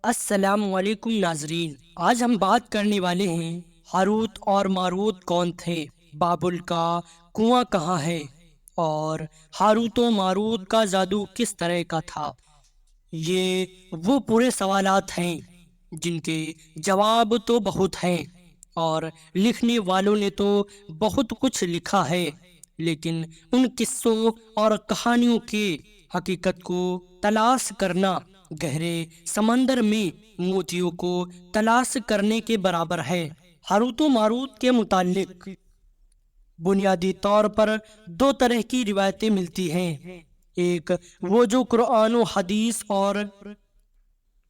السلام علیکم ناظرین، آج ہم بات کرنے والے ہیں ہاروت اور ماروت کون تھے، بابل کا کنواں کہاں ہے اور ہاروت و ماروت کا جادو کس طرح کا تھا۔ یہ وہ پورے سوالات ہیں جن کے جواب تو بہت ہیں اور لکھنے والوں نے تو بہت کچھ لکھا ہے، لیکن ان قصوں اور کہانیوں کی حقیقت کو تلاش کرنا گہرے سمندر میں موتیوں کو تلاش کرنے کے برابر ہے۔ ہاروت و ماروت کے متعلق بنیادی طور پر دو طرح کی روایتیں ملتی ہیں، ایک وہ جو قرآن و حدیث اور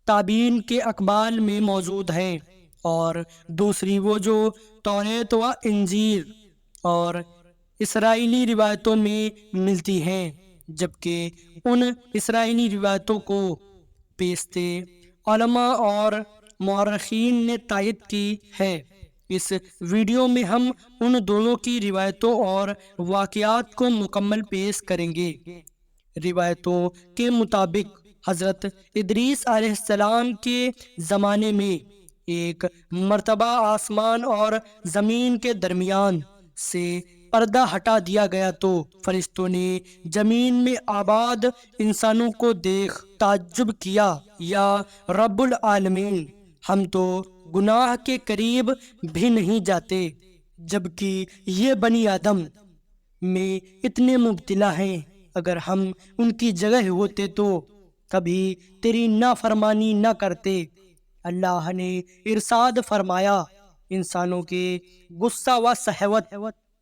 تابعین کے اقوال میں موجود ہیں، اور دوسری وہ جو توریت و انجیل اور اسرائیلی روایتوں میں ملتی ہیں، جبکہ ان اسرائیلی روایتوں کو بیشتر علماء اور مورخین نے تائید کی ہے۔ اس ویڈیو میں ہم ان دونوں کی روایتوں اور واقعات کو مکمل پیش کریں گے۔ روایتوں کے مطابق حضرت ادریس علیہ السلام کے زمانے میں ایک مرتبہ آسمان اور زمین کے درمیان سے پردہ ہٹا دیا گیا تو فرشتوں نے زمین میں آباد انسانوں کو دیکھ تعجب کیا، یا رب العالمین، ہم تو گناہ کے قریب بھی نہیں جاتے، جبکہ یہ بنی آدم میں اتنے مبتلا ہیں، اگر ہم ان کی جگہ ہوتے تو کبھی تیری نافرمانی نہ کرتے۔ اللہ نے ارشاد فرمایا، انسانوں کے غصہ و شہوت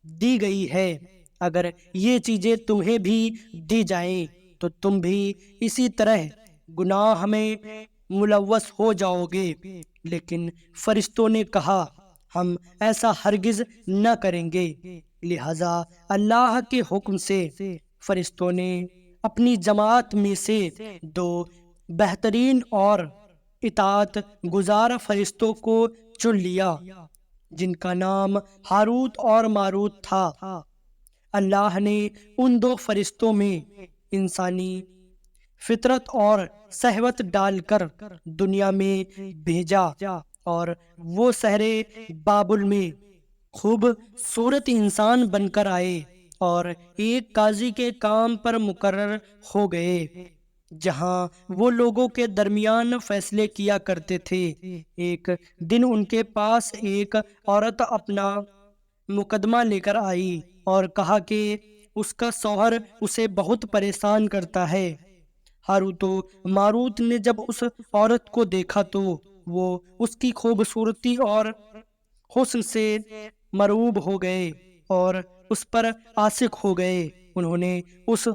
دی گئی ہے، اگر یہ چیزیں تمہیں بھی دی جائیں تو تم بھی اسی طرح گناہ میں ملوث ہو جاؤ گے، لیکن فرشتوں نے کہا ہم ایسا ہرگز نہ کریں گے۔ لہذا اللہ کے حکم سے فرشتوں نے اپنی جماعت میں سے دو بہترین اور اطاعت گزار فرشتوں کو چن لیا، جن کا نام ہاروت اور ماروت تھا۔ اللہ نے ان دو فرشتوں میں انسانی فطرت اور شہوت ڈال کر دنیا میں بھیجا، اور وہ شہر بابل میں خوبصورت انسان بن کر آئے اور ایک قاضی کے کام پر مقرر ہو گئے، جہاں وہ لوگوں کے درمیان فیصلے کیا کرتے تھے۔ ایک دن ان کے پاس ایک عورت اپنا مقدمہ لے کر آئی اور کہا کہ اس کا شوہر اسے بہت پریشان کرتا ہے۔ ہاروت و ماروت نے جب اس عورت کو دیکھا تو وہ اس کی خوبصورتی اور حسن سے مرعوب ہو گئے اور اس پر عاشق ہو گئے۔ انہوں نے اس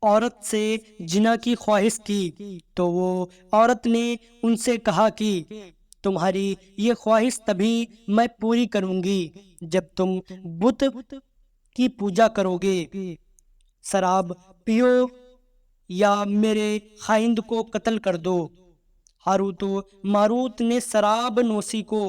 عورت سے جنا کی خواہش کی تو وہ عورت نے ان سے کہا کہ تمہاری یہ خواہش تبھی میں پوری کروں گی جب تم بت کی پوجا کرو گے، شراب پیو یا میرے خائند کو قتل کر دو۔ ہاروت و ماروت نے شراب نوشی کو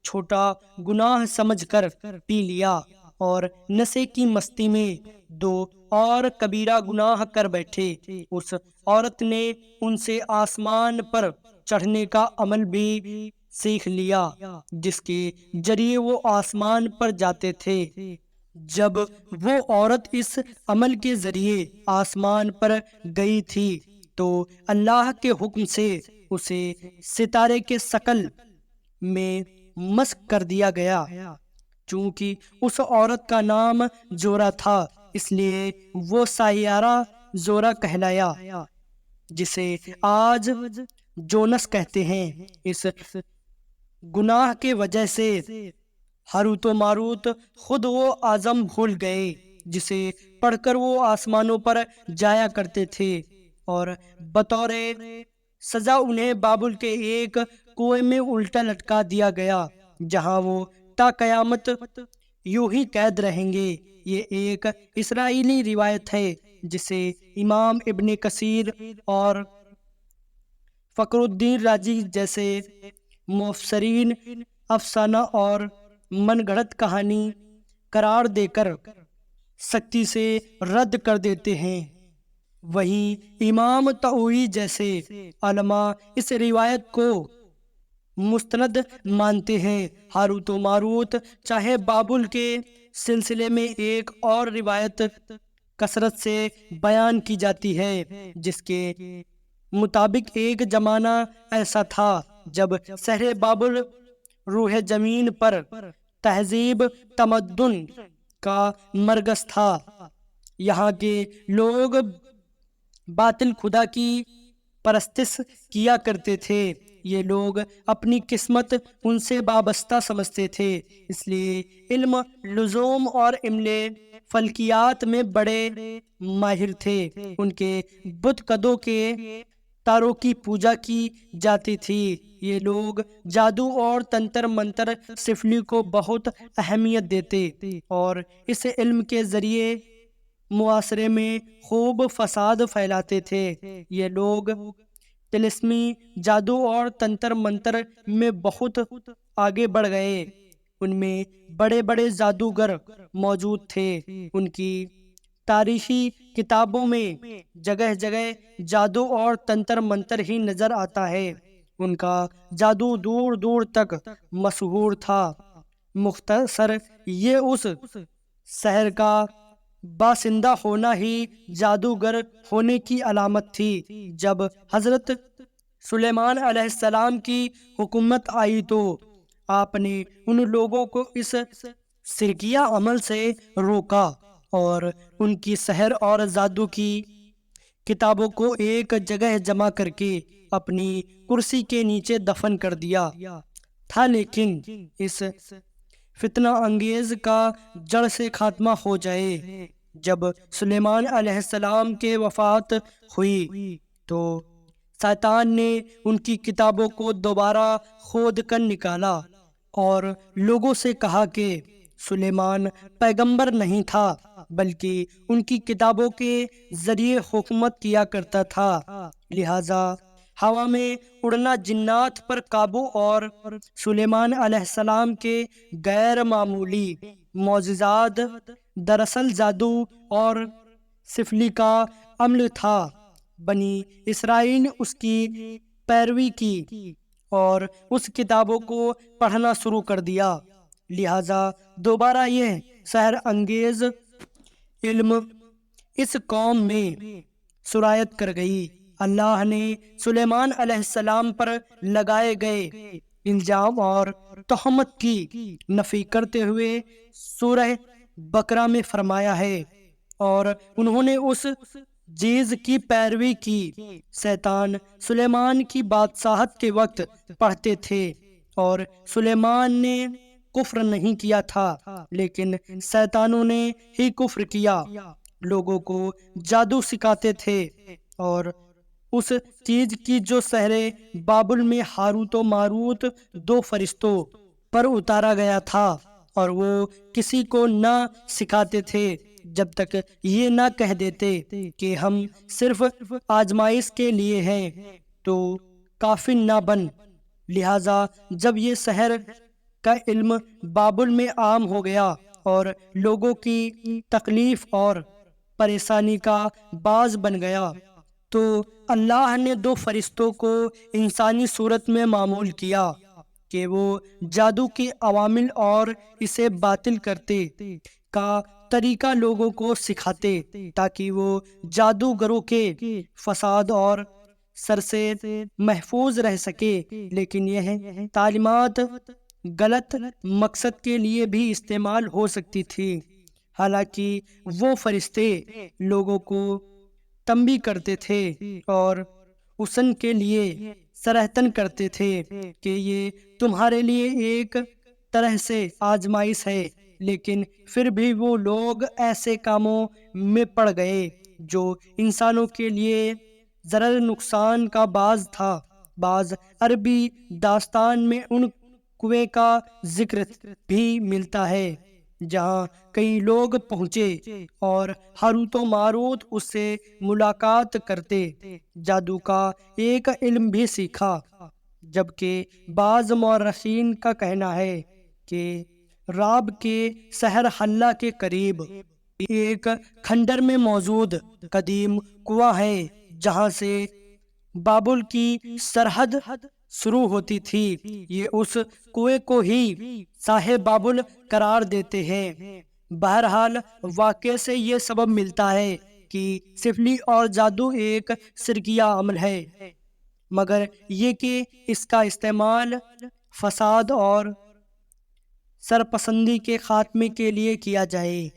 چھوٹا گناہ سمجھ کر پی لیا اور نشے کی مستی میں دو اور کبیرہ گناہ کر بیٹھے۔ اس عورت نے ان سے آسمان پر چڑھنے کا عمل بھی سیکھ لیا، جس کے ذریعے وہ آسمان پر جاتے تھے۔ جب وہ عورت اس عمل کے ذریعے آسمان پر گئی تھی تو اللہ کے حکم سے اسے ستارے کے شکل میں مسخ کر دیا گیا۔ چونکہ اس عورت کا نام زورا تھا، اس لیے وہ سیارہ زورا کہلایا، جسے آج جونس کہتے ہیں۔ اس گناہ کے وجہ سے ہاروت و ماروت خود وہ عزم بھول گئے جسے پڑھ کر وہ آسمانوں پر جایا کرتے تھے، اور بطور سزا انہیں بابل کے ایک کنویں میں الٹا لٹکا دیا گیا، جہاں وہ تا قیامت یوں ہی قید رہیں گے۔ یہ ایک اسرائیلی روایت ہے جسے امام ابن کثیر اور فخر الدین رازی جیسے مفسرین افسانہ اور من گھڑت کہانی قرار دے کر سختی سے رد کر دیتے ہیں۔ وہیں امام طوئی جیسے علماء اس روایت کو مستند مانتے ہیں۔ ہاروت و ماروت چاہے بابل کے سلسلے میں ایک اور روایت کثرت سے بیان کی جاتی ہے جس کے مطابق ایک زمانہ ایسا تھا جب شہر بابل روح زمین پر تہذیب تمدن کا مرکز تھا۔ یہاں کے لوگ باطل خدا کی پرستش کیا کرتے تھے۔ یہ لوگ اپنی قسمت ان سے وابستہ سمجھتے تھے، اس لیے علم، لزوم اور علم فلکیات میں بڑے ماہر تھے۔ ان کے بت قدوں کے تاروں کی پوجا کی جاتی تھی۔ یہ لوگ جادو اور تنتر منتر سفلی کو بہت اہمیت دیتے اور اس علم کے ذریعے معاشرے میں خوب فساد پھیلاتے تھے۔ یہ لوگ طلسمی جادو اور تنتر منتر میں بہت آگے بڑھ گئے۔ ان میں بڑے بڑے جادوگر موجود تھے۔ ان کی تاریخی کتابوں میں جگہ جگہ جادو اور تنتر منتر ہی نظر آتا ہے۔ ان کا جادو دور دور تک مشہور تھا۔ مختصر یہ اس شہر کا باشندہ ہونا ہی جادوگر ہونے کی علامت تھی۔ جب حضرت سلیمان علیہ السلام کی حکومت آئی تو آپ نے ان لوگوں کو اس شرکیہ عمل سے روکا اور ان کی سحر اور جادو کی کتابوں کو ایک جگہ جمع کر کے اپنی کرسی کے نیچے دفن کر دیا تھا، لیکن اس فتنہ انگیز کا جڑ سے خاتمہ ہو جائے۔ جب سلیمان علیہ السلام کے وفات ہوئی تو شیطان نے ان کی کتابوں کو دوبارہ کھود کر نکالا اور لوگوں سے کہا کہ سلیمان پیغمبر نہیں تھا بلکہ ان کی کتابوں کے ذریعے حکومت کیا کرتا تھا، لہذا ہوا میں اڑنا جنات پر قابو اور سلیمان علیہ السلام کے غیر معمولی معجزات دراصل جادو اور سفلی کا عمل تھا۔ بنی اسرائیل نے اس کی پیروی کی اور اس کتابوں کو پڑھنا شروع کر دیا، لہذا دوبارہ یہ سحر انگیز علم اس قوم میں سرایت کر گئی۔ اللہ نے سلیمان علیہ السلام پر لگائے گئے الزام اور تہمت کی نفی کرتے ہوئے سورہ بقرہ میں فرمایا ہے، اور انہوں نے اس چیز کی پیروی کی۔ شیطان سلیمان کی بادشاہت کے وقت پڑھتے تھے اور سلیمان نے کفر نہیں کیا تھا، لیکن شیطانوں نے ہی کفر کیا۔ لوگوں کو جادو سکھاتے تھے اور اس چیز کی جو شہر بابل میں ہاروت و ماروت دو فرشتوں پر اتارا گیا تھا، اور وہ کسی کو نہ سکھاتے تھے جب تک یہ نہ کہہ دیتے کہ ہم صرف آزمائش کے لیے ہیں، تو کافر نہ بن۔ لہذا جب یہ سحر کا علم بابل میں عام ہو گیا اور لوگوں کی تکلیف اور پریشانی کا باعث بن گیا، تو اللہ نے دو فرشتوں کو انسانی صورت میں معمول کیا کہ وہ جادو کے عوامل اور اسے باطل کرتے کا طریقہ لوگوں کو سکھاتے تاکہ وہ جادوگروں کے فساد اور شر سے محفوظ رہ سکے۔ لیکن یہ تعلیمات غلط مقصد کے لیے بھی استعمال ہو سکتی تھی۔ حالانکہ وہ فرشتے لوگوں کو تنبیہ کرتے تھے اور حسن کے لیے سرہتن کرتے تھے کہ یہ تمہارے لیے ایک طرح سے آزمائش ہے، لیکن پھر بھی وہ لوگ ایسے کاموں میں پڑ گئے جو انسانوں کے لیے ضرر نقصان کا باعث تھا۔ بعض عربی داستان میں ان کنویں کا ذکر بھی ملتا ہے جہاں کئی لوگ پہنچے اور ہاروت و ماروت اس سے ملاقات کرتے جادو کا ایک علم بھی سیکھا، جبکہ بعض مورخین کا کہنا ہے کہ راب کے شہر حلہ کے قریب ایک کھنڈر میں موجود قدیم کنواں ہے جہاں سے بابل کی سرحد شروع ہوتی تھی۔ یہ اس کنویں کو ہی صاحب بابل قرار دیتے ہیں۔ بہرحال واقعے سے یہ سبب ملتا ہے کہ سفلی اور جادو ایک شرکیہ عمل ہے، مگر یہ کہ اس کا استعمال فساد اور سرپسندی کے خاتمے کے لیے کیا جائے۔